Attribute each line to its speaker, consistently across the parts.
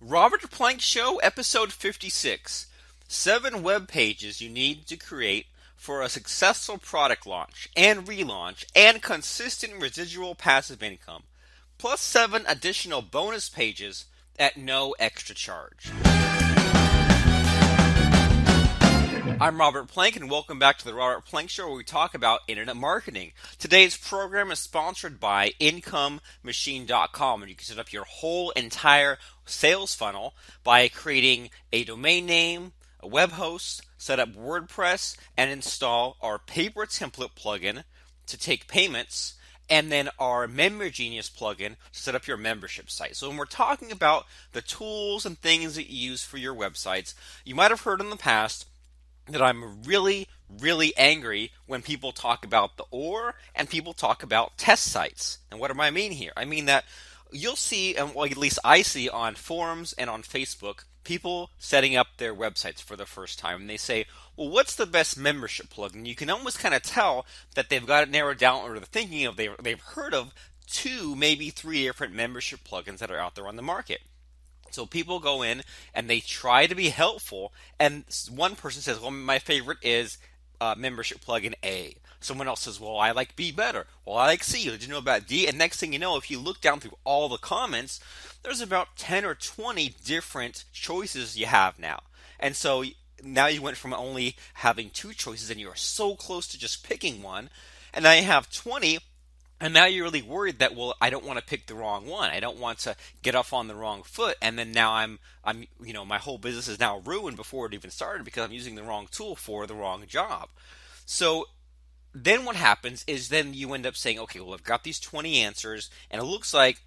Speaker 1: Robert Plank Show, episode 56. 7 web pages you need to create for a successful product launch and relaunch and consistent residual passive income, plus 7 additional bonus pages at no extra charge. I'm Robert Plank, and welcome back to the Robert Plank Show, where we talk about internet marketing. Today's program is sponsored by IncomeMachine.com, and you can set up your whole entire sales funnel by creating a domain name, a web host, set up WordPress, and install our Paper Template plugin to take payments, and then our Member Genius plugin to set up your membership site. So when we're talking about the tools and things that you use for your websites, you might have heard in the past that I'm really angry when people talk about the OR and people talk about test sites. And what do I mean here? I mean that you'll see, and well, at least I see on forums and on Facebook, people setting up their websites for the first time. And they say, well, what's the best membership plugin? You can almost kind of tell that they've got it narrowed down, or they're thinking of, they've heard of 2, maybe 3 different membership plugins that are out there on the market. So people go in and they try to be helpful, and one person says, well, my favorite is membership plugin A. Someone else says, well, I like B better. Well, I like C. Did you know about D? And next thing you know, if you look down through all the comments, there's about 10 or 20 different choices you have now. And so now you went from only having 2 choices, and you're so close to just picking one, and now you have 20. And now you're really worried that, well, I don't want to pick the wrong one. I don't want to get off on the wrong foot. And then now I'm my whole business is now ruined before it even started because I'm using the wrong tool for the wrong job. So then what happens is then you end up saying, okay, well, I've got these 20 answers, and it looks like,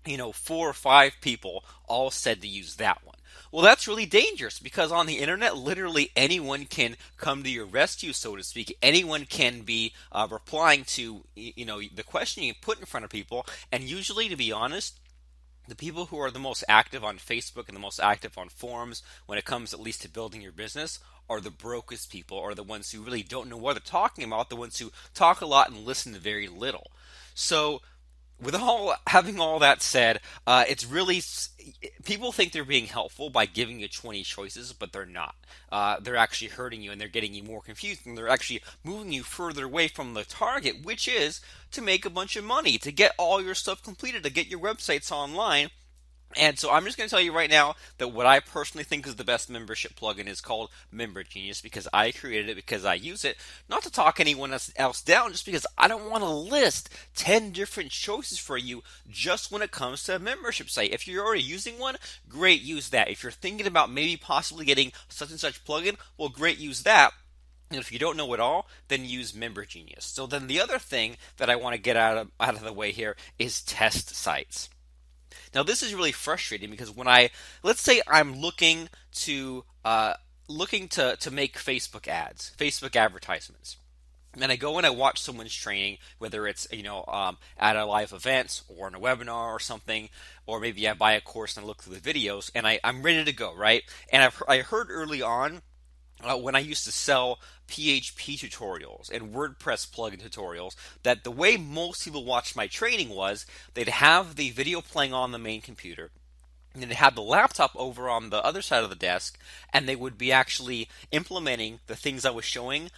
Speaker 1: 4 or 5 people all said to use that one. Well, that's really dangerous because on the internet, literally anyone can come to your rescue, so to speak. Anyone can be replying to, the question you put in front of people. And usually, to be honest, the people who are the most active on Facebook and the most active on forums when it comes at least to building your business are the brokest people, or the ones who really don't know what they're talking about, the ones who talk a lot and listen to very little. So with having all that said, it's really, people think they're being helpful by giving you 20 choices, but they're not. They're actually hurting you, and they're getting you more confused, and they're actually moving you further away from the target, which is to make a bunch of money, to get all your stuff completed, to get your websites online. And so I'm just going to tell you right now that what I personally think is the best membership plugin is called Member Genius, because I created it, because I use it, not to talk anyone else down, just because I don't want to list 10 different choices for you just when it comes to a membership site. If you're already using one, great, use that. If you're thinking about maybe possibly getting such and such plugin, well, great, use that. And if you don't know it all, then use Member Genius. So then the other thing that I want to get out of the way here is test sites. Now, this is really frustrating because let's say I'm looking to make Facebook ads, Facebook advertisements, and I go and I watch someone's training, whether it's at a live event or in a webinar or something, or maybe I buy a course and I look through the videos, and I'm ready to go, right? And I heard early on, when I used to sell PHP tutorials and WordPress plugin tutorials, that the way most people watched my training was they'd have the video playing on the main computer, and they'd have the laptop over on the other side of the desk, and they would be actually implementing the things I was showing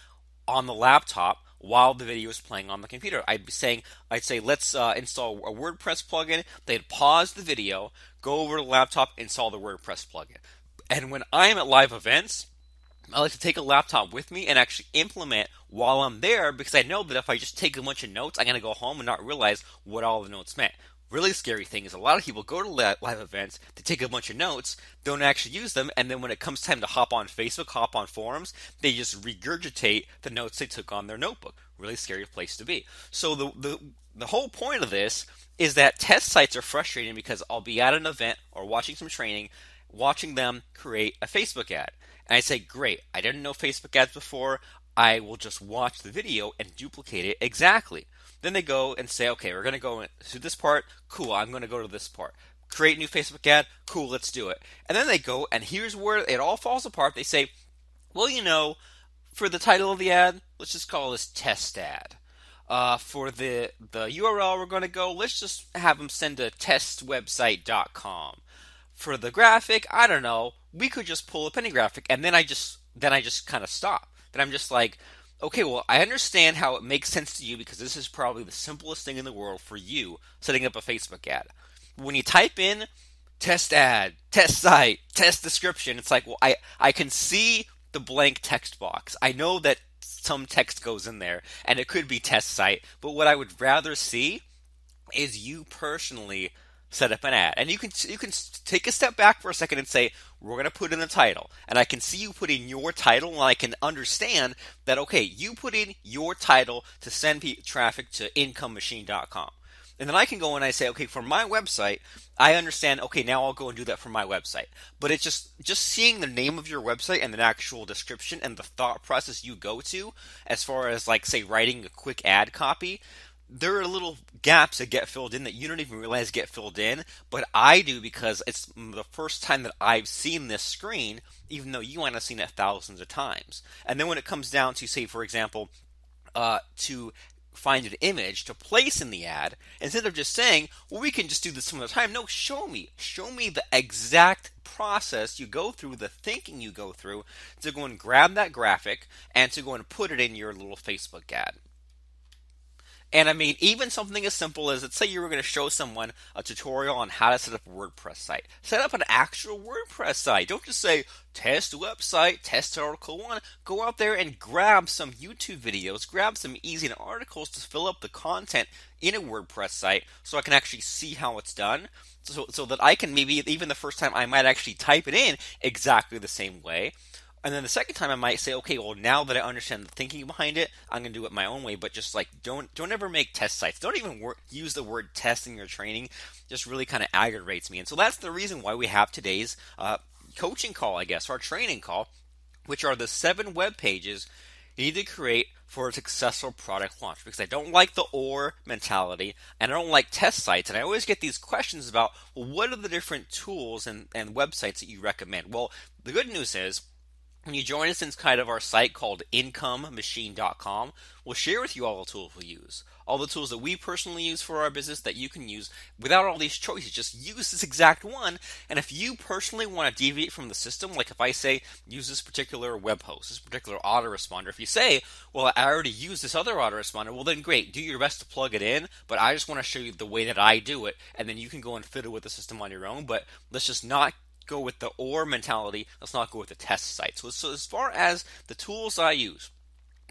Speaker 1: on the laptop while the video is playing on the computer. I'd say, let's install a WordPress plugin. They'd pause the video, go over to the laptop, install the WordPress plugin. And when I'm at live events, I like to take a laptop with me and actually implement while I'm there, because I know that if I just take a bunch of notes, I'm going to go home and not realize what all the notes meant. Really scary thing is a lot of people go to live events to take a bunch of notes, don't actually use them, and then when it comes time to hop on Facebook, hop on forums, they just regurgitate the notes they took on their notebook. Really scary place to be. So the whole point of this is that test sites are frustrating because I'll be at an event or watching some training, watching them create a Facebook ad. And I say, great, I didn't know Facebook ads before. I will just watch the video and duplicate it exactly. Then they go and say, okay, we're going to go to this part. Cool, I'm going to go to this part. Create a new Facebook ad. Cool, let's do it. And then they go, and here's where it all falls apart. They say, well, for the title of the ad, let's just call this test ad. For the URL we're going to go, let's just have them send to testwebsite.com. For the graphic, I don't know. We could just pull up any graphic, and then I just kind of stop. Then I'm just like, okay, well, I understand how it makes sense to you because this is probably the simplest thing in the world for you setting up a Facebook ad. When you type in test ad, test site, test description, it's like, well, I can see the blank text box. I know that some text goes in there, and it could be test site, but what I would rather see is you personally set up an ad. And you can take a step back for a second and say, we're going to put in the title. And I can see you put in your title, and I can understand that, okay, you put in your title to send traffic to incomemachine.com. And then I can go and I say, okay, for my website, I understand, okay, now I'll go and do that for my website. But it's just seeing the name of your website and the actual description and the thought process you go to as far as, like, say, writing a quick ad copy, there are little gaps that get filled in that you don't even realize get filled in, but I do because it's the first time that I've seen this screen, even though you might have seen it thousands of times. And then when it comes down to, say, for example, to find an image to place in the ad, instead of just saying, well, we can just do this some other time. No, show me the exact process you go through, the thinking you go through to go and grab that graphic and to go and put it in your little Facebook ad. And I mean, even something as simple as, let's say you were going to show someone a tutorial on how to set up a WordPress site. Set up an actual WordPress site. Don't just say, test website, test article 1. Go out there and grab some YouTube videos, grab some easy articles to fill up the content in a WordPress site so I can actually see how it's done. So that I can maybe, even the first time, I might actually type it in exactly the same way. And then the second time I might say, okay, well, now that I understand the thinking behind it, I'm going to do it my own way. But just like, don't ever make test sites. Don't even use the word test in your training. Just really kind of aggravates me. And so that's the reason why we have today's coaching call, I guess, our training call, which are the 7 web pages you need to create for a successful product launch. Because I don't like the or mentality, and I don't like test sites. And I always get these questions about, well, what are the different tools and websites that you recommend? Well, the good news is, when you join us inside of our site called incomemachine.com, we'll share with you all the tools we use. All the tools that we personally use for our business that you can use without all these choices. Just use this exact one. And if you personally want to deviate from the system, like if I say use this particular web host, this particular autoresponder, if you say, well, I already use this other autoresponder, well then great, do your best to plug it in, but I just want to show you the way that I do it, and then you can go and fiddle with the system on your own. But let's just not go with the or mentality. Let's not go with the test site. So as far as the tools I use,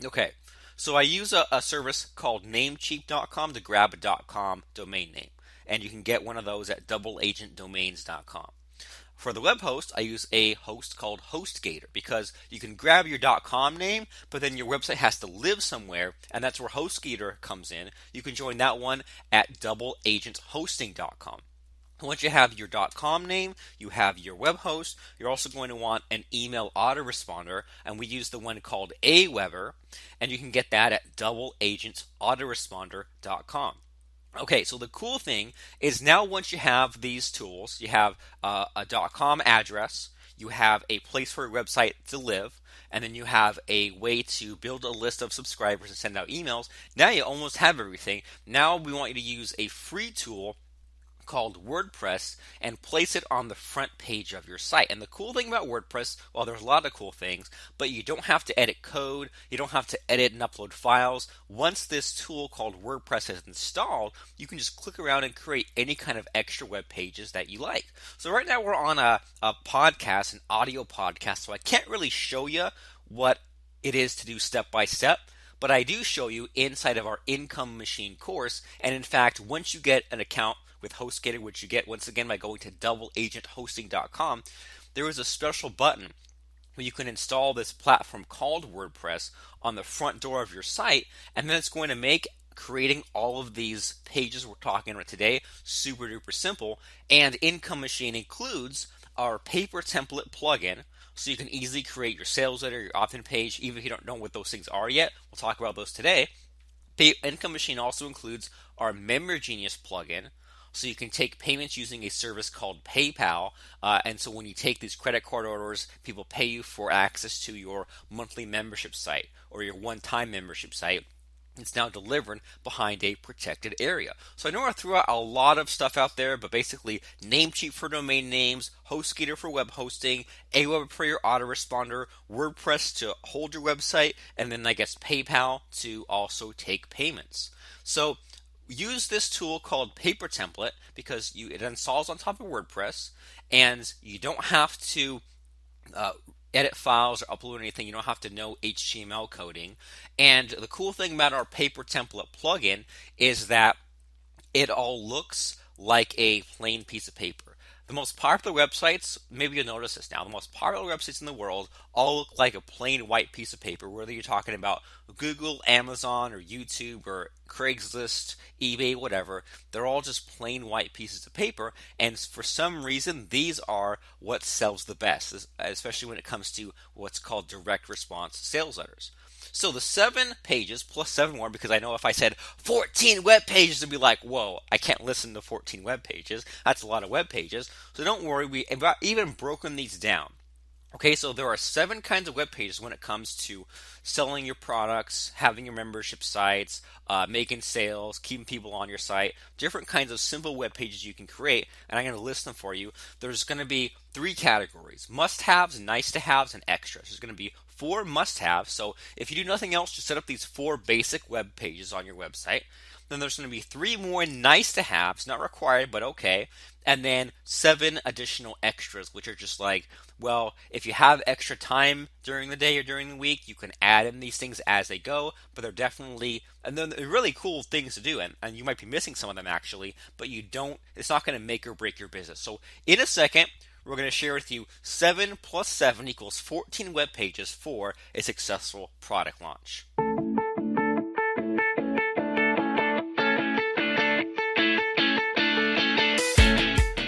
Speaker 1: okay, so I use a service called namecheap.com to grab a .com domain name, and you can get one of those at doubleagentdomains.com. For the web host, I use a host called HostGator because you can grab your .com name, but then your website has to live somewhere, and that's where HostGator comes in. You can join that one at doubleagenthosting.com. Once you have your .com name, you have your web host, you're also going to want an email autoresponder, and we use the one called Aweber, and you can get that at doubleagentsautoresponder.com. Okay, so the cool thing is now once you have these tools, you have a .com address, you have a place for your website to live, and then you have a way to build a list of subscribers and send out emails. Now you almost have everything. Now we want you to use a free tool called Wordpress and place it on the front page of your site. And the cool thing about Wordpress, well, there's a lot of cool things, but you don't have to edit code, you don't have to edit and upload files. Once this tool called Wordpress is installed, you can just click around and create any kind of extra web pages that you like. So right now we're on a podcast, an audio podcast, so I can't really show you what it is to do step by step, but I do show you inside of our Income Machine course. And in fact, once you get an account with HostGator, which you get once again by going to doubleagenthosting.com, there is a special button where you can install this platform called WordPress on the front door of your site, and then it's going to make creating all of these pages we're talking about today super duper simple. And Income Machine includes our paper template plugin, so you can easily create your sales letter, your opt-in page, even if you don't know what those things are yet. We'll talk about those today. Income Machine also includes our Member Genius plugin, so you can take payments using a service called PayPal. And so when you take these credit card orders, people pay you for access to your monthly membership site or your one-time membership site. It's now delivered behind a protected area. So I know I threw out a lot of stuff out there, but basically Namecheap for domain names, HostGator for web hosting, Aweber for your autoresponder, WordPress to hold your website, and then I guess PayPal to also take payments. So use this tool called Paper Template because it installs on top of WordPress, and you don't have to uh, edit files or upload anything. You don't have to know HTML coding. And the cool thing about our Paper Template plugin is that it all looks like a plain piece of paper. The most popular websites, maybe you'll notice this now, the most popular websites in the world all look like a plain white piece of paper, whether you're talking about Google, Amazon, or YouTube, or Craigslist, eBay, whatever. They're all just plain white pieces of paper, and for some reason, these are what sells the best, especially when it comes to what's called direct response sales letters. So the 7 pages plus 7 more, because I know if I said 14 web pages, it'd be like, whoa, I can't listen to 14 web pages. That's a lot of web pages. So don't worry, we've even broken these down. Okay, so there are 7 kinds of web pages when it comes to selling your products, having your membership sites, making sales, keeping people on your site, different kinds of simple web pages you can create, and I'm going to list them for you. There's going to be 3 categories: must-haves, nice-to-haves, and extras. There's going to be 4 must-haves, so if you do nothing else, just set up these 4 basic web pages on your website. Then there's going to be 3 more nice-to-haves, not required, but okay, and then 7 additional extras, which are just like, well, if you have extra time during the day or during the week, you can add in these things as they go, but they're definitely, and they're really cool things to do, and you might be missing some of them actually, but it's not going to make or break your business. So in a second, we're going to share with you 7 plus 7 equals 14 web pages for a successful product launch.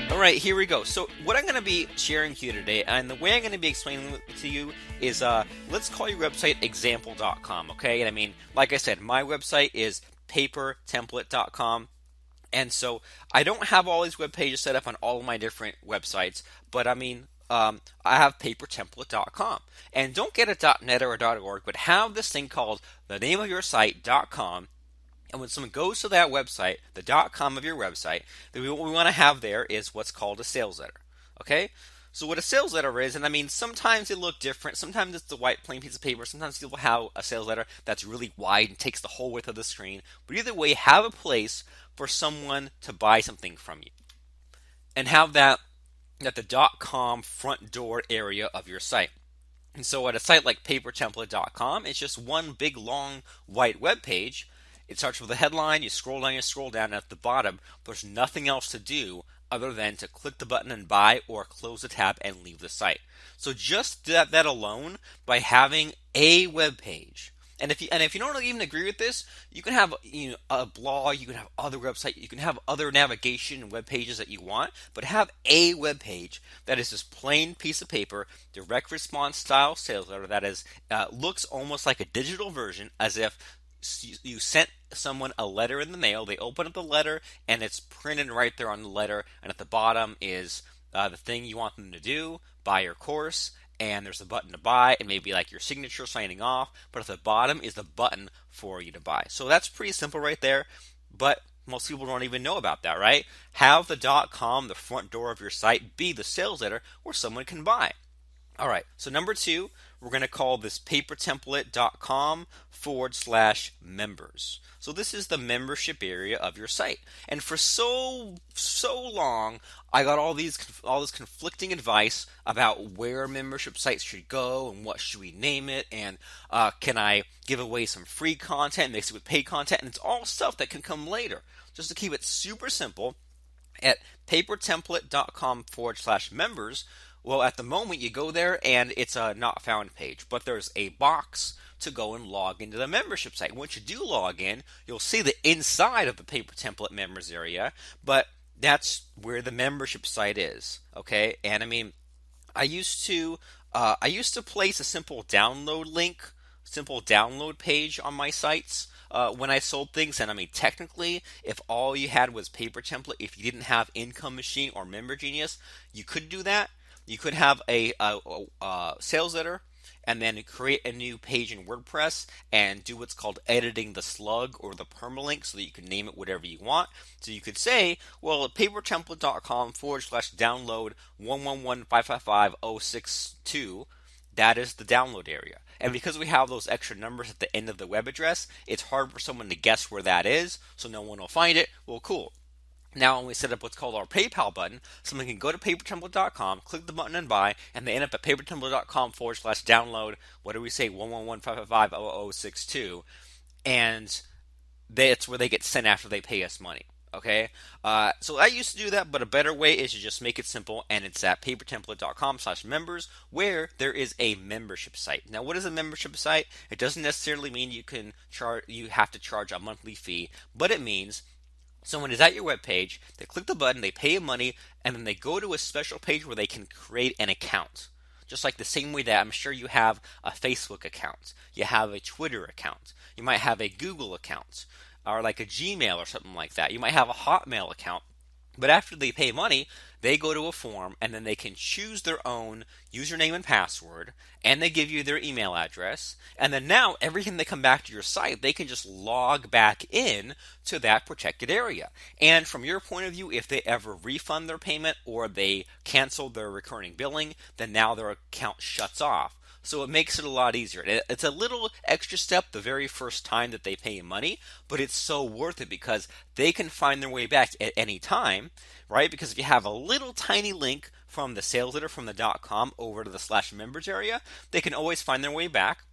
Speaker 1: All right, here we go. So what I'm going to be sharing here today, and the way I'm going to be explaining it to you is, let's call your website example.com, okay? And I mean, like I said, my website is papertemplate.com. And so I don't have all these web pages set up on all of my different websites, but I mean, I have papertemplate.com. And don't get a .net or a .org, but have this thing called the name of your site.com. And when someone goes to that website, the .com of your website, then what we want to have there is what's called a sales letter. Okay? So what a sales letter is, and I mean, sometimes they look different. Sometimes it's the white plain piece of paper. Sometimes people have a sales letter that's really wide and takes the whole width of the screen. But either way, have a place for someone to buy something from you. And have that at the .com front door area of your site. And so at a site like papertemplate.com, it's just one big long white web page. It starts with a headline, you scroll down, and at the bottom, there's nothing else to do other than to click the button and buy or close the tab and leave the site. So just that alone, by having a web page, and if you don't even agree with this, you can have a blog, you can have other websites, you can have other navigation and web pages that you want, but have a web page that is this plain piece of paper, direct response style sales letter that is looks almost like a digital version, as if you sent someone a letter in the mail. They open up the letter and it's printed right there on the letter, and at the bottom is the thing you want them to do: buy your course. And there's a button to buy, and maybe like your signature signing off, but at the bottom is the button for you to buy. So that's pretty simple right there, but most people don't even know about that, right? Have the .com, the front door of your site, be the sales letter where someone can buy. All right, so number 2, we're going to call this papertemplate.com/members. So this is the membership area of your site. And for so long, I got all this conflicting advice about where membership sites should go and what should we name it, and can I give away some free content, mix it with paid content, and it's all stuff that can come later. Just to keep it super simple, at papertemplate.com/members, well, at the moment you go there and it's a not found page, but there's a box to go and log into the membership site. Once you do log in, you'll see the inside of the Paper Template members area, but that's where the membership site is. Okay, and I mean, I used to place a simple download page on my sites when I sold things. And I mean, technically, if all you had was Paper Template, if you didn't have Income Machine or Member Genius, you could do that. You could have a sales letter, and then create a new page in WordPress and do what's called editing the slug or the permalink so that you can name it whatever you want. So you could say, well, at papertemplate.com/download 111555062, that is the download area. And because we have those extra numbers at the end of the web address, it's hard for someone to guess where that is, so no one will find it. Well, cool. Now, when we set up what's called our PayPal button, someone can go to papertemplate.com, click the button and buy, and they end up at papertemplate.com/download, what do we say, 111555062, and that's where they get sent after they pay us money. Okay, so I used to do that, but a better way is to just make it simple, and it's at papertemplate.com/members, where there is a membership site. Now, what is a membership site? It doesn't necessarily mean you have to charge a monthly fee, but it means someone is at your web page, they click the button, they pay you money, and then they go to a special page where they can create an account. Just like the same way that I'm sure you have a Facebook account, you have a Twitter account, you might have a Google account, or like a Gmail or something like that. You might have a Hotmail account. But after they pay money, they go to a form and then they can choose their own username and password, and they give you their email address. And then now every time they come back to your site, they can just log back in to that protected area. And from your point of view, if they ever refund their payment or they cancel their recurring billing, then now their account shuts off. So it makes it a lot easier. It's a little extra step the very first time that they pay you money, but it's so worth it because they can find their way back at any time, right? Because if you have a little tiny link from the sales letter from the .com over to the /members area, they can always find their way back.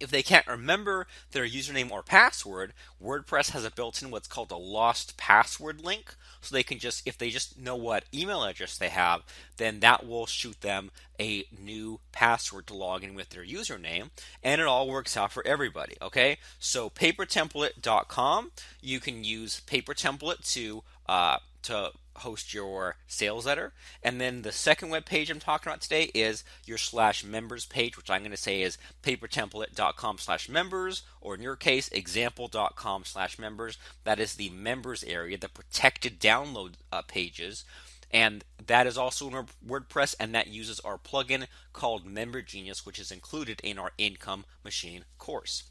Speaker 1: If they can't remember their username or password, WordPress has a built-in what's called a lost password link. So they can just, if they just know what email address they have, then that will shoot them a new password to log in with their username. And it all works out for everybody. Okay, so papertemplate.com, you can use papertemplate to host your sales letter. And then the second web page I'm talking about today is your /members page, which I'm going to say is papertemplate.com/members, or in your case, example.com/members. That is the members area, the protected download pages. And that is also in our WordPress, and that uses our plugin called Member Genius, which is included in our Income Machine course.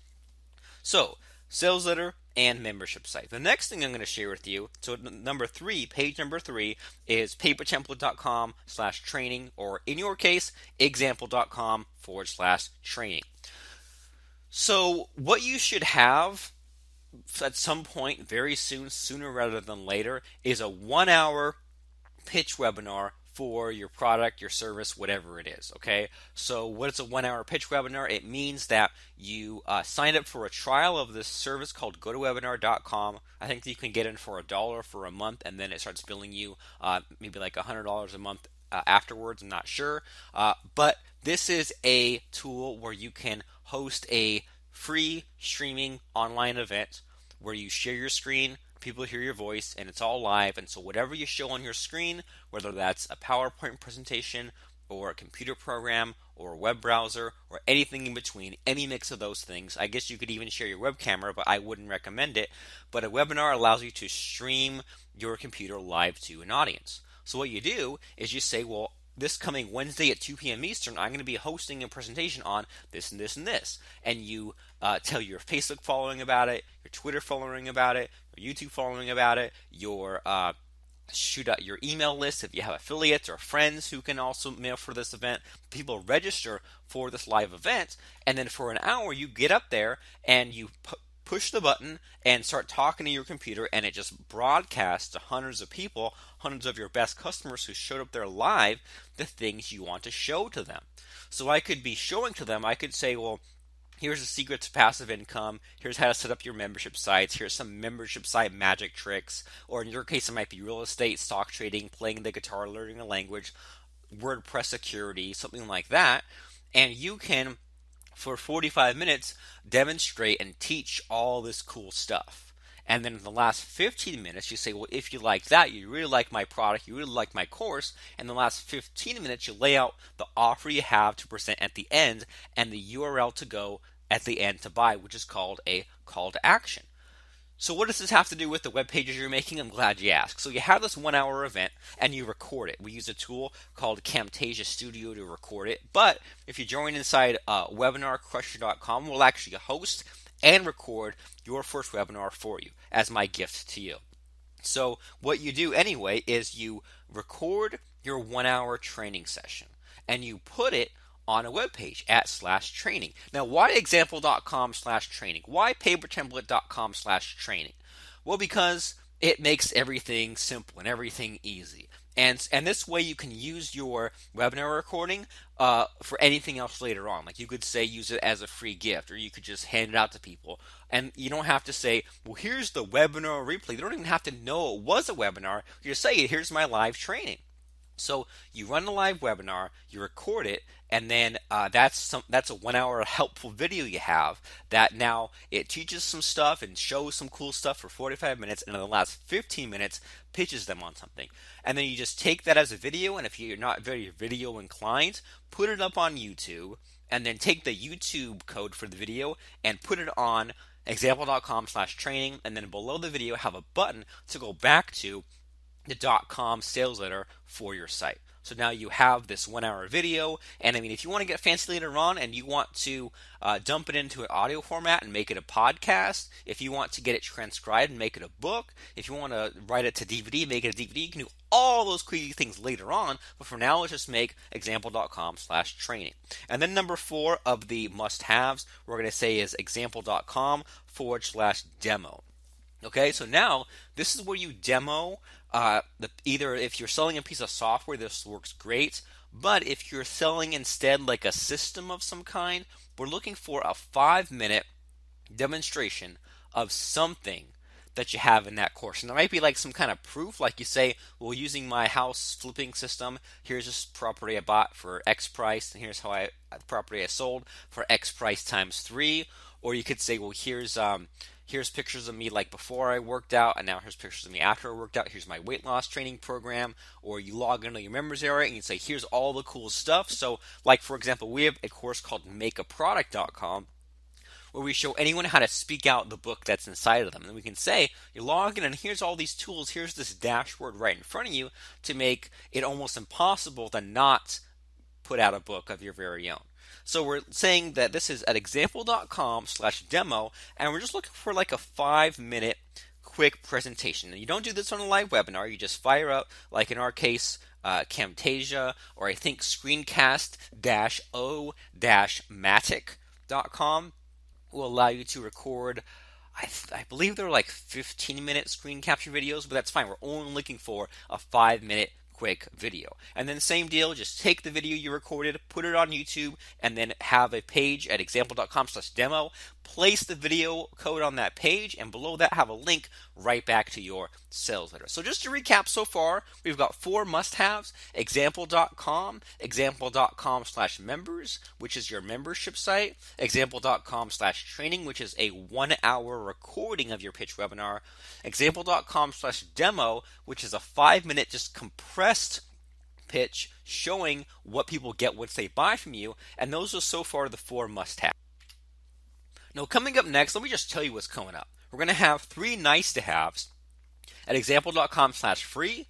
Speaker 1: So, sales letter and membership site. The next thing I'm going to share with you, so page number 3 is papertemplate.com/training, or in your case, example.com/training. So what you should have at some point very soon, sooner rather than later, is a 1-hour pitch webinar for your product, your service, whatever it is. Okay, so what is a 1-hour pitch webinar? It means that you sign up for a trial of this service called GoToWebinar.com. I think you can get in for $1 for a month, and then it starts billing you maybe like $100 a month afterwards. I'm not sure, but this is a tool where you can host a free streaming online event where you share your screen, people hear your voice, and it's all live. And so whatever you show on your screen, whether that's a PowerPoint presentation or a computer program or a web browser or anything in between, any mix of those things, I guess you could even share your web camera, but I wouldn't recommend it. But a webinar allows you to stream your computer live to an audience. So what you do is you say, well, this coming Wednesday at 2 p.m. Eastern, I'm going to be hosting a presentation on this and this and this. And you tell your Facebook following about it, your Twitter following about it, your YouTube following about it, your shoot out your email list if you have affiliates or friends who can also mail for this event. People register for this live event, and then for an hour you get up there and you push the button and start talking to your computer, and it just broadcasts to hundreds of people, hundreds of your best customers who showed up there live, the things you want to show to them. So I could be showing to them, I could say, well, here's the secret to passive income. Here's how to set up your membership sites. Here's some membership site magic tricks. Or in your case, it might be real estate, stock trading, playing the guitar, learning a language, WordPress security, something like that. And you can, for 45 minutes, demonstrate and teach all this cool stuff. And then in the last 15 minutes, you say, well, if you like that, you really like my product, you really like my course, and in the last 15 minutes, you lay out the offer you have to present at the end and the URL to go at the end to buy, which is called a call to action. So what does this have to do with the web pages you're making? I'm glad you asked. So you have this 1 hour event and you record it. We use a tool called Camtasia Studio to record it. But if you join inside webinarcrusher.com, we'll actually host and record your first webinar for you as my gift to you. So what you do anyway is you record your 1 hour training session and you put it on a web page at /training. Now, why example.com/training? Why papertemplate.com/training? Well, because it makes everything simple and everything easy. And this way you can use your webinar recording for anything else later on. Like you could say use it as a free gift, or you could just hand it out to people. And you don't have to say, well, here's the webinar replay. They don't even have to know it was a webinar. You just say, here's my live training. So you run a live webinar, you record it, and then that's a 1 hour helpful video you have that now it teaches some stuff and shows some cool stuff for 45 minutes, and in the last 15 minutes pitches them on something. And then you just take that as a video, and if you're not very video inclined, put it up on YouTube, and then take the YouTube code for the video and put it on example.com/training, and then below the video have a button to go back to the .com sales letter for your site. So now you have this 1 hour video, and I mean, if you want to get fancy later on and you want to dump it into an audio format and make it a podcast, if you want to get it transcribed and make it a book, if you want to write it to DVD, make it a DVD, you can do all those crazy things later on. But for now, let's just make example.com/training. And then number 4 of the must-haves we're going to say is example.com/demo. Okay, so now this is where you demo either if you're selling a piece of software, this works great. But if you're selling instead like a system of some kind, we're looking for a 5-minute demonstration of something that you have in that course. And there might be like some kind of proof, like you say, well, using my house flipping system, here's this property I bought for X price, and here's how the property I sold for X price times 3. Or you could say, well, here's pictures of me like before I worked out, and now here's pictures of me after I worked out. Here's my weight loss training program. Or you log into your members area and you say, here's all the cool stuff. So like, for example, we have a course called makeaproduct.com where we show anyone how to speak out the book that's inside of them. And we can say, you log in and here's all these tools. Here's this dashboard right in front of you to make it almost impossible to not put out a book of your very own. So we're saying that this is at example.com/demo, and we're just looking for like a 5-minute quick presentation. And you don't do this on a live webinar. You just fire up, like in our case, Camtasia, or I think screencast-o-matic.com will allow you to record, I believe they're like 15-minute screen capture videos, but that's fine. We're only looking for a 5-minute quick video. And then same deal, just take the video you recorded, put it on YouTube, and then have a page at example.com/demo. Place the video code on that page, and below that have a link right back to your sales letter. So just to recap so far, we've got 4 must-haves: example.com/members, which is your membership site; example.com/training, which is a 1-hour recording of your pitch webinar; example.com/demo, which is a 5-minute just compressed pitch showing what people get once they buy from you. And those are so far the 4 must-haves. Now, coming up next, let me just tell you what's coming up. We're going to have 3 nice-to-haves at example.com/free,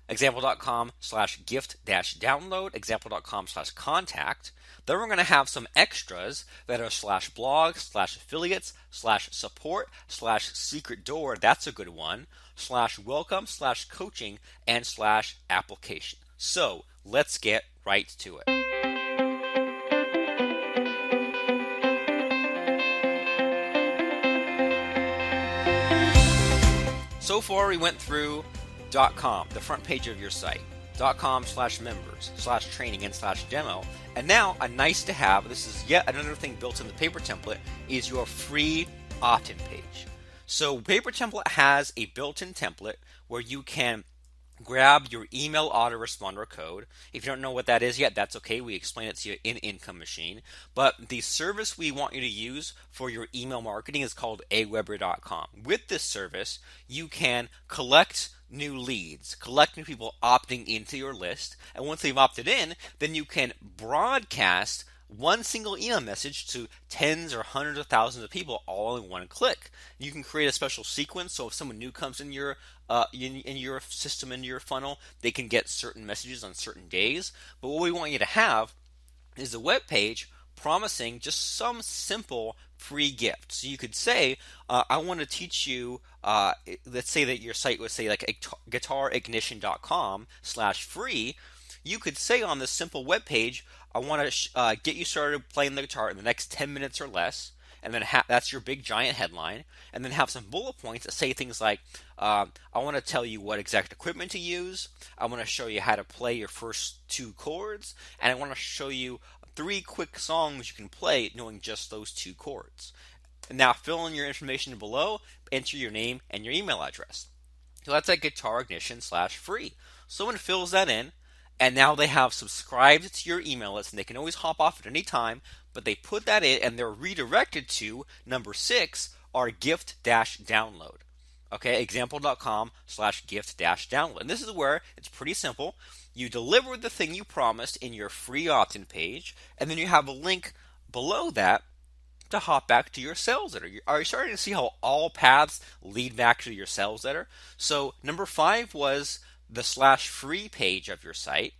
Speaker 1: example.com/gift-download, example.com/contact. Then we're going to have some extras that are /blog, /affiliates, /support, /secret door. That's a good one. /welcome, /coaching, and /application. So let's get right to it. So far we went through .com, the front page of your site, .com/members, /training, and /demo. And now a nice to have, this is yet another thing built in the paper template, is your free opt-in page. So paper template has a built-in template where you can grab your email autoresponder code. If you don't know what that is yet, that's okay. We explain it to you in Income Machine. But the service we want you to use for your email marketing is called aweber.com. With this service, you can collect new leads, collect new people opting into your list. And once they've opted in, then you can broadcast one single email message to tens or hundreds of thousands of people all in one click. You can create a special sequence, so if someone new comes in your system, in your funnel, they can get certain messages on certain days. But what we want you to have is a web page promising just some simple free gift. So you could say, I want to teach you, let's say that your site would say like guitarignition.com/free. You could say on this simple web page, I want to get you started playing the guitar in the next 10 minutes or less. And then that's your big giant headline. And then have some bullet points that say things like, I want to tell you what exact equipment to use. I want to show you how to play your first two chords. And I want to show you 3 quick songs you can play knowing just those 2 chords. And now fill in your information below, enter your name and your email address. So that's at guitarignition/free. Someone fills that in, and now they have subscribed to your email list, and they can always hop off at any time, but they put that in and they're redirected to number 6, our gift-download. Okay, example.com/gift-download. And this is where it's pretty simple. You deliver the thing you promised in your free opt-in page, and then you have a link below that to hop back to your sales letter. Are you starting to see how all paths lead back to your sales letter? So number 5 was the /free page of your site.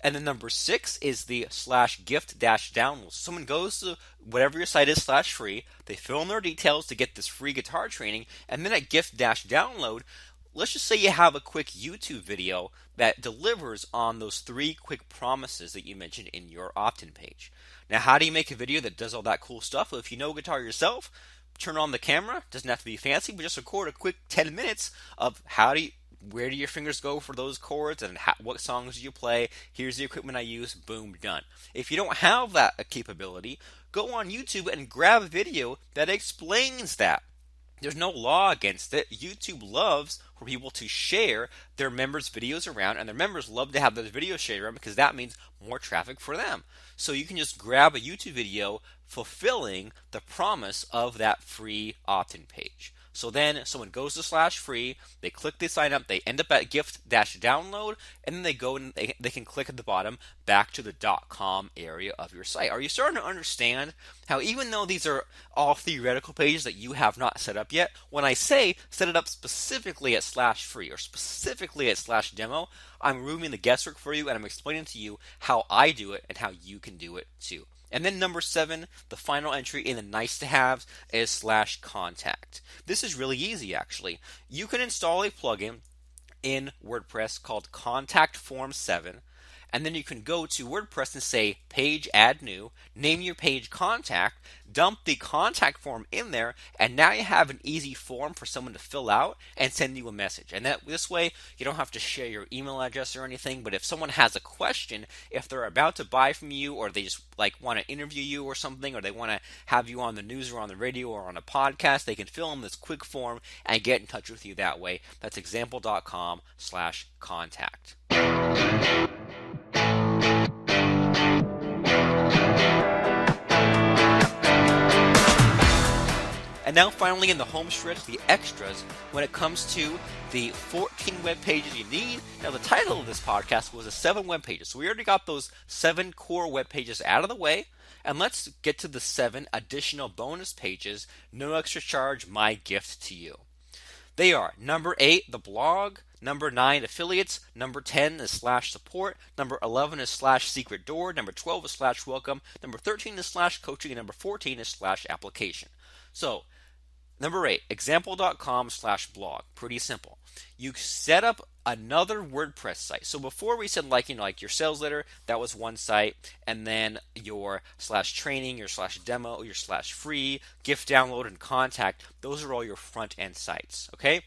Speaker 1: And then number 6 is the /gift-download. Someone goes to whatever your site is /free, they fill in their details to get this free guitar training, and then at gift-download, let's just say you have a quick YouTube video that delivers on those 3 quick promises that you mentioned in your opt-in page. Now, how do you make a video that does all that cool stuff? Well, if you know guitar yourself, turn on the camera. Doesn't have to be fancy, but just record a quick 10 minutes of where do your fingers go for those chords, and what songs do you play? Here's the equipment I use. Boom, done. If you don't have that capability, go on YouTube and grab a video that explains that. There's no law against it. YouTube loves for people to share their members' videos around, and their members love to have those videos shared around because that means more traffic for them. So you can just grab a YouTube video fulfilling the promise of that free opt-in page. So then someone goes to /free, they click they sign up, they end up at gift-download, and then they go and they can click at the bottom back to the .com area of your site. Are you starting to understand how, even though these are all theoretical pages that you have not set up yet, when I say set it up specifically at /free or specifically at /demo, I'm removing the guesswork for you and I'm explaining to you how I do it and how you can do it too. And then number 7, the final entry in the nice to haves, is /contact. This is really easy, actually. You can install a plugin in WordPress called Contact Form 7, and then you can go to WordPress and say page add new, name your page contact, dump the contact form in there, and now you have an easy form for someone to fill out and send you a message. And this way you don't have to share your email address or anything, but if someone has a question, if they're about to buy from you, or they just want to interview you or something, or they want to have you on the news or on the radio or on a podcast, they can fill in this quick form and get in touch with you that way. That's example.com/contact. And now finally, in the home stretch, the extras when it comes to the 14 web pages you need. Now, the title of this podcast was the 7 web pages. So we already got those 7 core web pages out of the way. And let's get to the 7 additional bonus pages, no extra charge, my gift to you. They are number 8, the blog. Number 9, affiliates. Number 10 is /support. Number 11 is /secret door. Number 12 is /welcome. Number 13 is /coaching. And number 14 is /application. So, number 8, example.com/blog. Pretty simple. You set up another WordPress site. So before we said like your sales letter, that was one site, and then your /training, your /demo, your /free, gift download, and contact. Those are all your front end sites. Okay.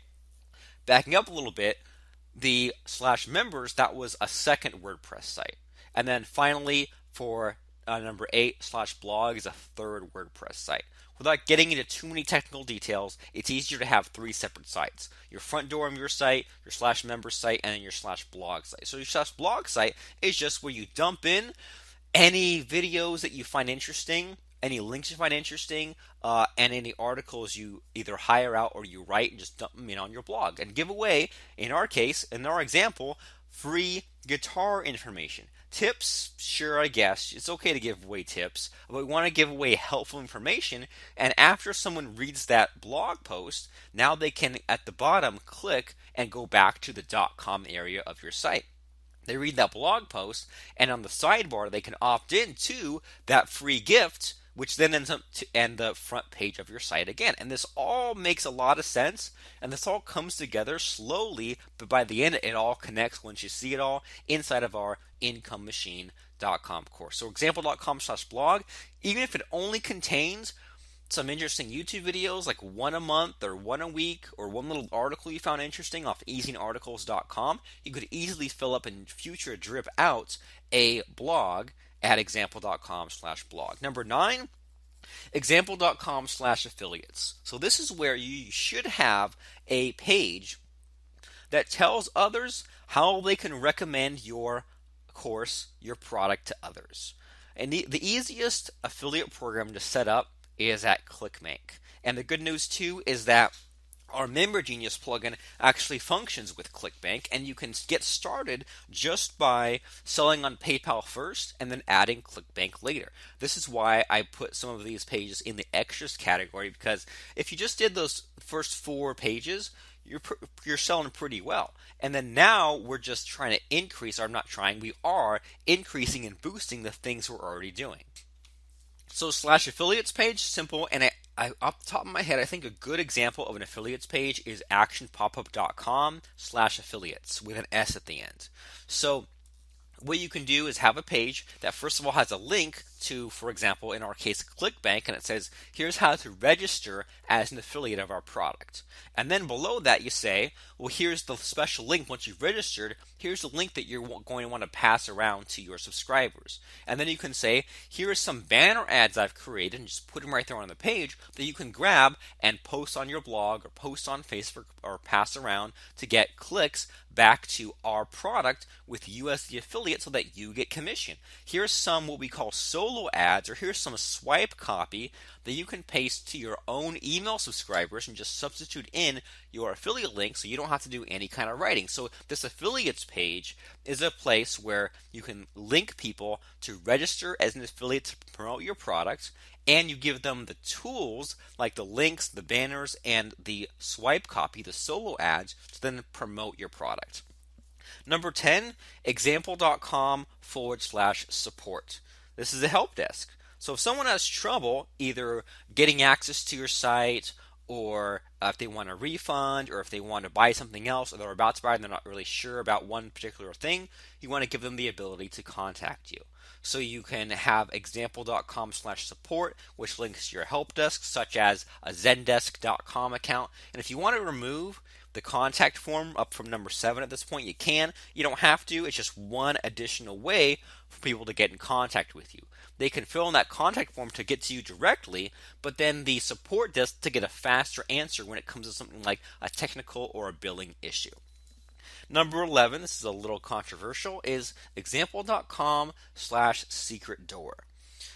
Speaker 1: Backing up a little bit, the /members, that was a second WordPress site. And then finally, for number 8, /blog is a third WordPress site. Without getting into too many technical details, it's easier to have 3 separate sites. Your front door of your site, your /member site, and then your /blog site. So your /blog site is just where you dump in any videos that you find interesting, any links you find interesting, and any articles you either hire out or you write and just dump them in on your blog. And give away, in our case, in our example, free guitar information. Tips, sure, I guess. It's okay to give away tips, but we want to give away helpful information. And after someone reads that blog post, now they can, at the bottom, click and go back to the .com area of your site. They read that blog post, and on the sidebar, they can opt in to that free gift, which then ends up to end the front page of your site again. And this all makes a lot of sense, and this all comes together slowly, but by the end, it all connects once you see it all inside of our IncomeMachine.com course. So example.com/blog, even if it only contains some interesting YouTube videos, like one a month or one a week, or one little article you found interesting off easyarticles.com, you could easily fill up and future drip out a blog at example.com/blog. Number 9, example.com/affiliates. So this is where you should have a page that tells others how they can recommend your course, your product to others. And the easiest affiliate program to set up is at ClickBank. And the good news too is that our Member Genius plugin actually functions with ClickBank, and you can get started just by selling on PayPal first and then adding ClickBank later. This is why I put some of these pages in the extras category, because if you just did those first 4 pages, you're selling pretty well. And then now we're just trying to increase, or not trying, we are increasing and boosting the things we're already doing. So /affiliates page, simple, and I off the top of my head, I think a good example of an affiliates page is actionpopup.com/affiliates with an S at the end. So what you can do is have a page that first of all has a link to, for example, in our case, ClickBank, and it says, here's how to register as an affiliate of our product. And then below that you say, well, here's the special link. Once you've registered, here's the link that you're going to want to pass around to your subscribers. And then you can say, here are some banner ads I've created, and just put them right there on the page that you can grab and post on your blog or post on Facebook or pass around to get clicks back to our product with you as the affiliate so that you get commission. Here's some what we call solo ads, or here's some swipe copy that you can paste to your own email subscribers and just substitute in your affiliate link so you don't have to do any kind of writing. So this affiliates page is a place where you can link people to register as an affiliate to promote your product, and you give them the tools like the links, the banners, and the swipe copy, the solo ads, to then promote your product. Number 10, example.com/support. This is a help desk. So if someone has trouble either getting access to your site, or if they want a refund, or if they want to buy something else, or they're about to buy and they're not really sure about one particular thing, you want to give them the ability to contact you. So you can have example.com/support, which links to your help desk, such as a zendesk.com account. And if you want to remove the contact form up from number 7 at this point, you can. You don't have to. It's just one additional way for people to get in contact with you. They can fill in that contact form to get to you directly, but then the support desk to get a faster answer when it comes to something like a technical or a billing issue. Number 11, this is a little controversial, is example.com/secret door.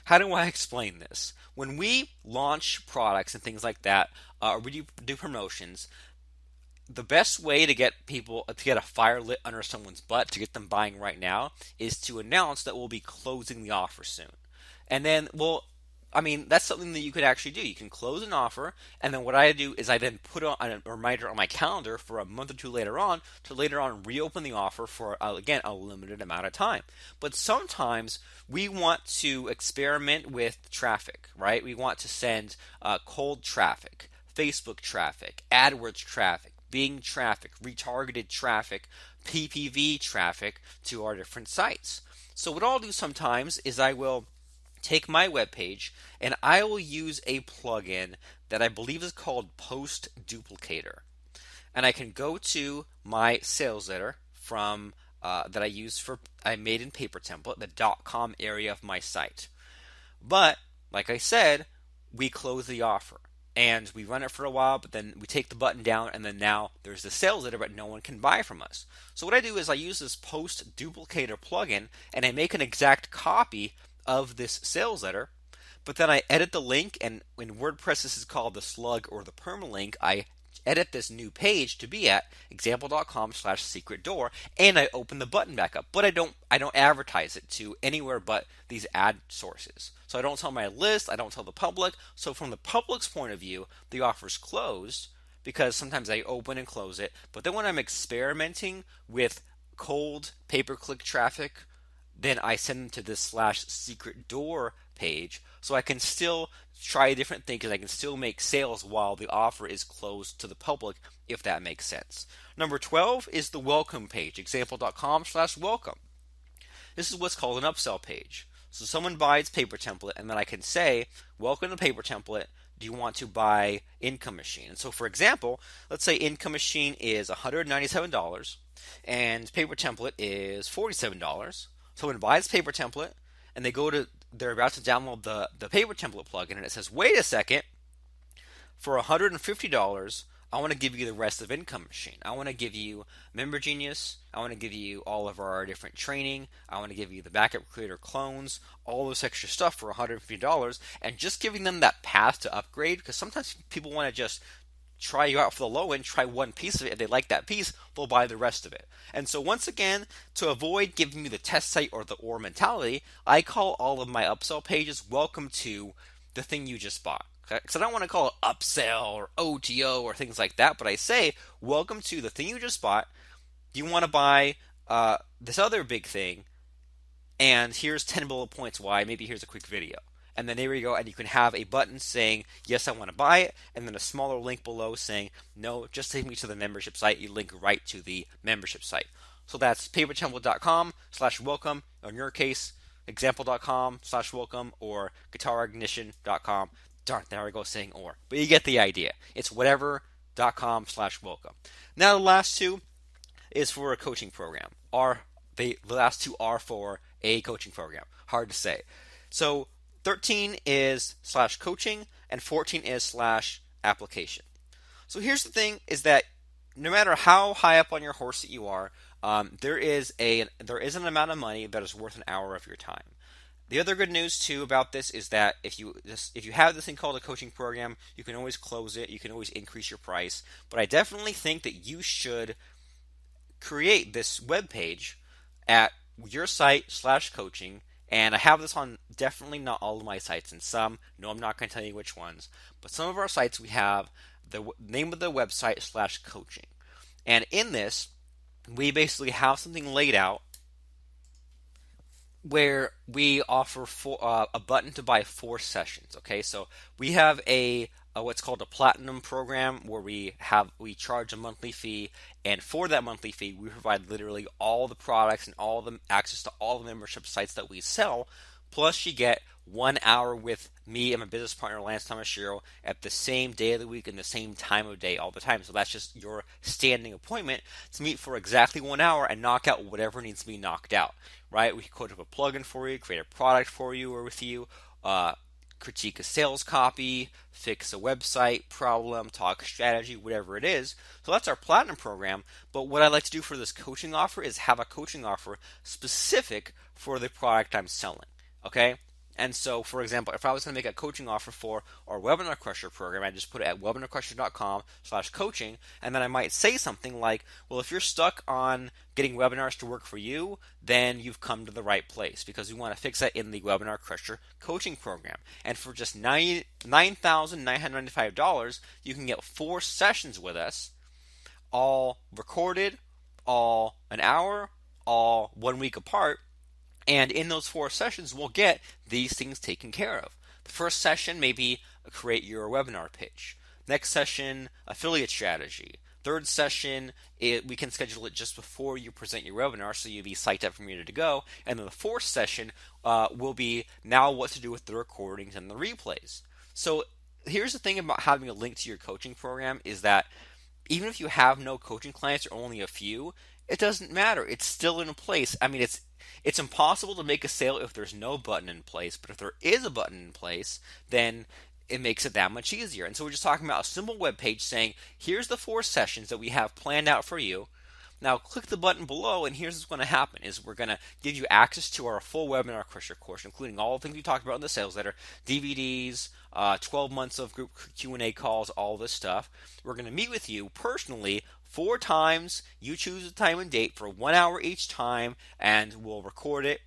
Speaker 1: How do I explain this? When we launch products and things like that, or we do promotions, the best way to get people to get a fire lit under someone's butt to get them buying right now is to announce that we'll be closing the offer soon. And then that's something that you could actually do. You can close an offer, and then what I do is I then put on a reminder on my calendar for a month or two later on to later on reopen the offer for, again, a limited amount of time. But sometimes we want to experiment with traffic, right? We want to send cold traffic, Facebook traffic, AdWords traffic, Bing traffic, retargeted traffic, PPV traffic to our different sites. So what I'll do sometimes is I will take my web page and I will use a plugin that I believe is called Post Duplicator. And I can go to my sales letter from that I made in paper template, the .com area of my site. But like I said, we close the offer. And we run it for a while, but then we take the button down, and then now there's the sales letter, but no one can buy from us. So what I do is I use this Post Duplicator plugin, and I make an exact copy of this sales letter, but then I edit the link, and in WordPress this is called the slug or the permalink. I edit this new page to be at example.com/secret door, and I open the button back up. But I don't advertise it to anywhere but these ad sources. So I don't tell my list, I don't tell the public. So from the public's point of view, the offer's closed because sometimes I open and close it. But then when I'm experimenting with cold pay-per-click traffic, then I send them to this /secret door page, so I can still try a different thing because I can still make sales while the offer is closed to the public, if that makes sense. Number 12 is the welcome page, example.com/welcome. This is what's called an upsell page. So someone buys paper template, and then I can say, welcome to paper template. Do you want to buy Income Machine? And so, for example, let's say Income Machine is $197 and paper template is $47. Someone buys paper template and they're about to download the paper template plugin, and it says, wait a second, for $150, I want to give you the rest of Income Machine. I want to give you Member Genius. I want to give you all of our different training. I want to give you the backup creator clones, all this extra stuff for $150, and just giving them that path to upgrade, because sometimes people want to just try you out for the low end, try one piece of it. If they like that piece, they'll buy the rest of it. And so once again, to avoid giving you the test site or the or mentality, I call all of my upsell pages welcome to the thing you just bought. Because I don't want to call it upsell or OTO or things like that, but I say welcome to the thing you just bought. You want to buy this other big thing, and here's 10 bullet points why. Maybe here's a quick video. And then there you go, and you can have a button saying, yes, I want to buy it, and then a smaller link below saying, no, just take me to the membership site. You link right to the membership site. So that's papertemplate.com/welcome. In your case, example.com/welcome or guitarignition.com. Darn, there I go saying or. But you get the idea. It's whatever.com/welcome. Now the last two is for a coaching program. The last two are for a coaching program. Hard to say. So 13 is /coaching and 14 is /application. So here's the thing, is that no matter how high up on your horse that you are, there is an amount of money that is worth an hour of your time. The other good news too about this is that if you have this thing called a coaching program, you can always close it, you can always increase your price. But I definitely think that you should create this web page at your site /coaching. And I have this on definitely not all of my sites, and some, no, I'm not going to tell you which ones, but some of our sites we have the name of the website /coaching. And in this, we basically have something laid out where we offer a button to buy 4 sessions. Okay, so we have a what's called a platinum program where we charge a monthly fee, and for that monthly fee we provide literally all the products and all the access to all the membership sites that we sell, plus you get 1 hour with me and my business partner Lance Tomashiro at the same day of the week and the same time of day all the time. So that's just your standing appointment to meet for exactly 1 hour and knock out whatever needs to be knocked out, right? We can code up a plugin for you, create a product for you or with you, critique a sales copy, fix a website problem, talk strategy, whatever it is. So that's our platinum program. But what I like to do for this coaching offer is have a coaching offer specific for the product I'm selling. Okay? And so, for example, if I was going to make a coaching offer for our Webinar Crusher program, I just put it at webinarcrusher.com/coaching, and then I might say something like, well, if you're stuck on getting webinars to work for you, then you've come to the right place, because we want to fix that in the Webinar Crusher coaching program. And for just $9,995, you can get 4 sessions with us, all recorded, all an hour, all 1 week apart. And in those 4 sessions, we'll get these things taken care of. The first session, maybe create your webinar pitch. Next session, affiliate strategy. Third session, we can schedule it just before you present your webinar, so you'll be psyched up and ready to go. And then the 4th session will be now what to do with the recordings and the replays. So here's the thing about having a link to your coaching program is that even if you have no coaching clients or only a few, it doesn't matter. It's still in place. I mean, it's impossible to make a sale if there's no button in place, but if there is a button in place, then it makes it that much easier. And so we're just talking about a simple web page saying, here's the 4 sessions that we have planned out for you. Now click the button below, and here's what's going to happen is we're going to give you access to our full webinar course, including all the things we talked about in the sales letter, DVDs, 12 months of group Q&A calls, all this stuff. We're going to meet with you personally 4 times. You choose a time and date for 1 hour each time, and we'll record it.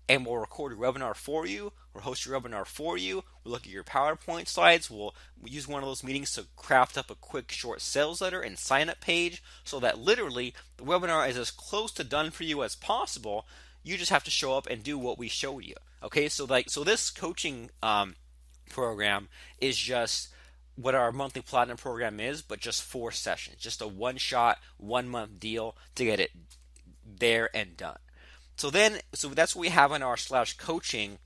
Speaker 1: And we'll record your webinar for you. We'll host your webinar for you. We'll look at your PowerPoint slides. We'll use one of those meetings to craft up a quick short sales letter and sign up page so that literally the webinar is as close to done for you as possible. You just have to show up and do what we showed you. Okay, so this coaching program is just what our monthly platinum program is, but just 4 sessions, just a one-shot, 1 month deal to get it there and done. So that's what we have on our /coaching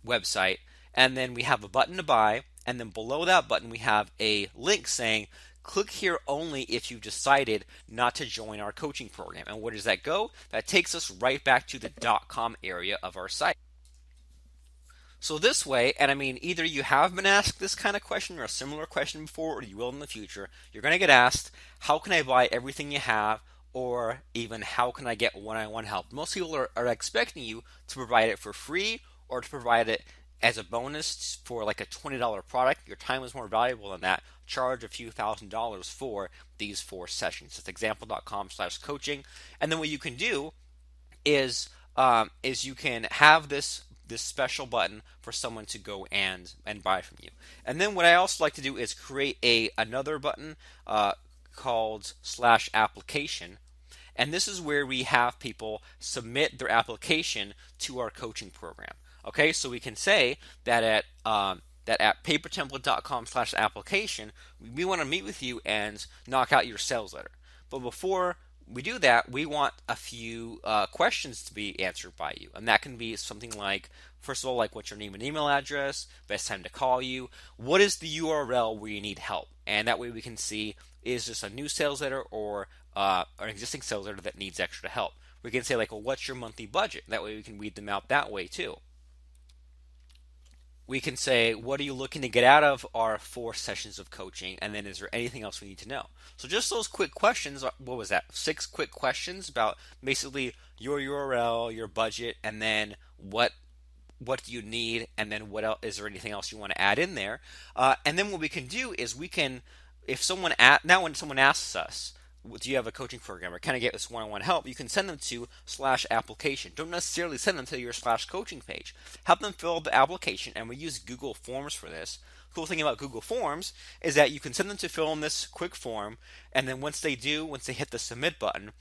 Speaker 1: website, and then we have a button to buy, and then below that button we have a link saying click here only if you've decided not to join our coaching program. And where does that go? That takes us right back to the .com area of our site. So this way, and I mean, either you have been asked this kind of question or a similar question before, or you will in the future, you're going to get asked, how can I buy everything you have? Or even, how can I get one-on-one help? Most people are expecting you to provide it for free or to provide it as a bonus for like a $20 product. Your time is more valuable than that. Charge a few $1,000s for these 4 sessions. It's example.com/coaching. And then what you can do is you can have this special button for someone to go and buy from you. And then what I also like to do is create another button called /application. And this is where we have people submit their application to our coaching program. Okay, so we can say that at papertemplate.com/application, we want to meet with you and knock out your sales letter. But before we do that, we want a few questions to be answered by you. And that can be something like, first of all, like what's your name and email address, best time to call you, what is the URL where you need help? And that way we can see, is this a new sales letter or an existing sales letter that needs extra help? We can say like, well, what's your monthly budget? That way we can weed them out that way too. We can say, what are you looking to get out of our 4 sessions of coaching? And then is there anything else we need to know? So just those quick questions, what was that? 6 quick questions about basically your URL, your budget, and then what do you need, and then what else, is there anything else you want to add in there? And then what we can do is we can, when someone asks us, do you have a coaching program or can I get this one-on-one help, you can send them to /application. Don't necessarily send them to your /coaching page. Have them fill out the application, and we use Google Forms for this. The cool thing about Google Forms is that you can send them to fill in this quick form, and then once they hit the submit button,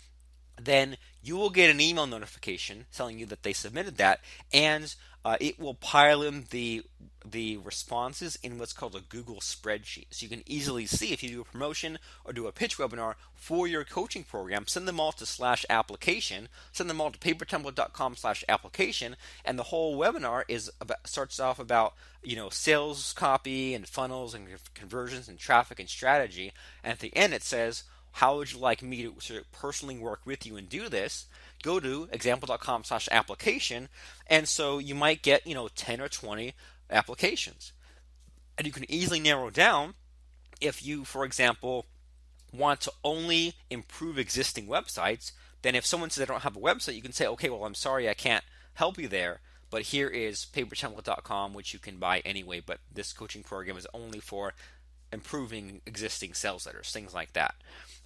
Speaker 1: then you will get an email notification telling you that they submitted that, and it will pile in the responses in what's called a Google spreadsheet. So you can easily see if you do a promotion or do a pitch webinar for your coaching program, send them all to /application, send them all to papertemplate.com/application, and the whole webinar starts off about sales copy and funnels and conversions and traffic and strategy, and at the end it says, how would you like me to personally work with you and do this? Go to example.com/application, and so you might get 10 or 20 applications, and you can easily narrow down if you, for example, want to only improve existing websites. Then if someone says they don't have a website, you can say, okay, well, I'm sorry, I can't help you there, but here is papertemplate.com, which you can buy anyway, but this coaching program is only for improving existing sales letters, things like that.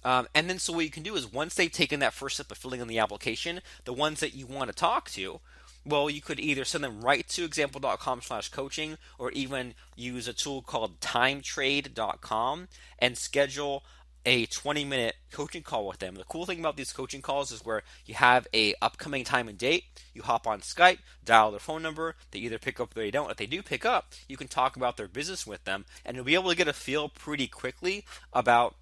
Speaker 1: And then so what you can do is, once they've taken that first step of filling in the application, the ones that you want to talk to, well, you could either send them right to example.com/coaching, or even use a tool called timetrade.com and schedule a 20-minute coaching call with them. The cool thing about these coaching calls is where you have a upcoming time and date, you hop on Skype, dial their phone number, they either pick up or they don't. If they do pick up, you can talk about their business with them, and you'll be able to get a feel pretty quickly about,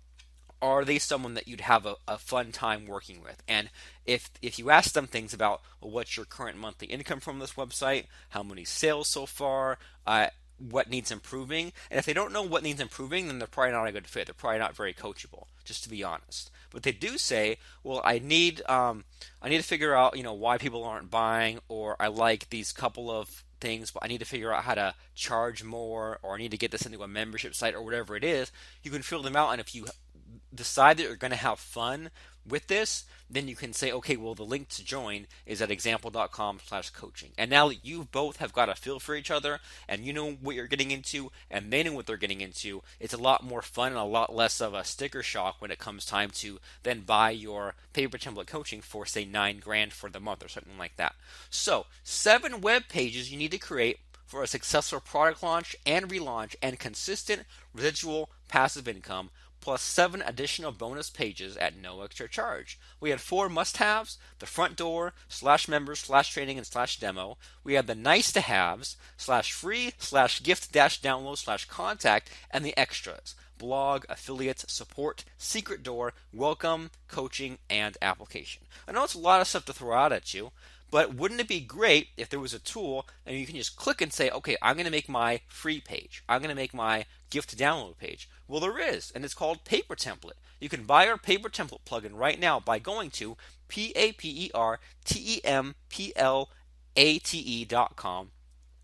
Speaker 1: are they someone that you'd have a fun time working with? And if you ask them things about, well, what's your current monthly income from this website, how many sales so far, what needs improving, and if they don't know what needs improving, then they're probably not a good fit. They're probably not very coachable, just to be honest. But they do say, well, I need to figure out why people aren't buying, or I like these couple of things, but I need to figure out how to charge more, or I need to get this into a membership site, or whatever it is. You can fill them out, and if you decide that you're going to have fun with this, then you can say, okay, well, the link to join is at example.com/coaching. And now that you both have got a feel for each other and you know what you're getting into and they know what they're getting into, it's a lot more fun and a lot less of a sticker shock when it comes time to then buy your paper template coaching for, say, $9,000 for the month or something like that. So 7 web pages you need to create for a successful product launch and relaunch and consistent residual passive income, plus 7 additional bonus pages at no extra charge. We had 4 must-haves: the front door, /members, /training, and /demo. We had the nice-to-haves, /free, /gift-download, /contact, and the extras: blog, affiliates, support, secret door, welcome, coaching, and application. I know it's a lot of stuff to throw out at you, but wouldn't it be great if there was a tool and you can just click and say, okay, I'm going to make my free page. I'm going to make my gift to download page. Well, there is, and it's called Paper Template. You can buy our Paper Template plugin right now by going to papertemplate.com.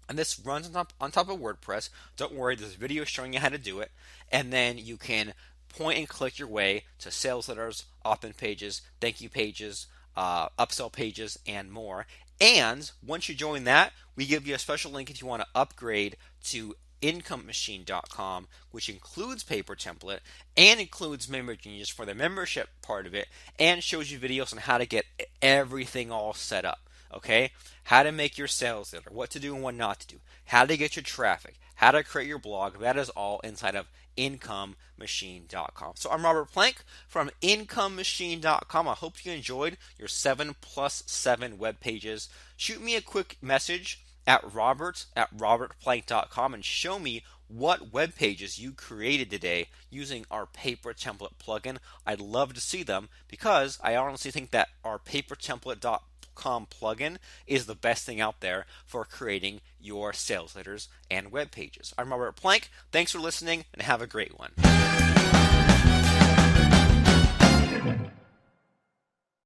Speaker 1: And this runs on top of WordPress. Don't worry, there's a video showing you how to do it. And then you can point and click your way to sales letters, opt-in pages, thank you pages, upsell pages, and more. And once you join that, we give you a special link if you want to upgrade to IncomeMachine.com, which includes Paper Template and includes Memory Genius for the membership part of it, and shows you videos on how to get everything all set up. Okay, how to make your sales letter, what to do and what not to do, how to get your traffic, how to create your blog. That is all inside of IncomeMachine.com. So I'm Robert Plank from IncomeMachine.com. I hope you enjoyed your 7 plus 7 web pages. Shoot me a quick message at robert@robertplank.com and show me what web pages you created today using our Paper Template plugin. I'd love to see them because I honestly think that our papertemplate.com plugin is the best thing out there for creating your sales letters and web pages. I'm Robert Plank. Thanks for listening and have a great one.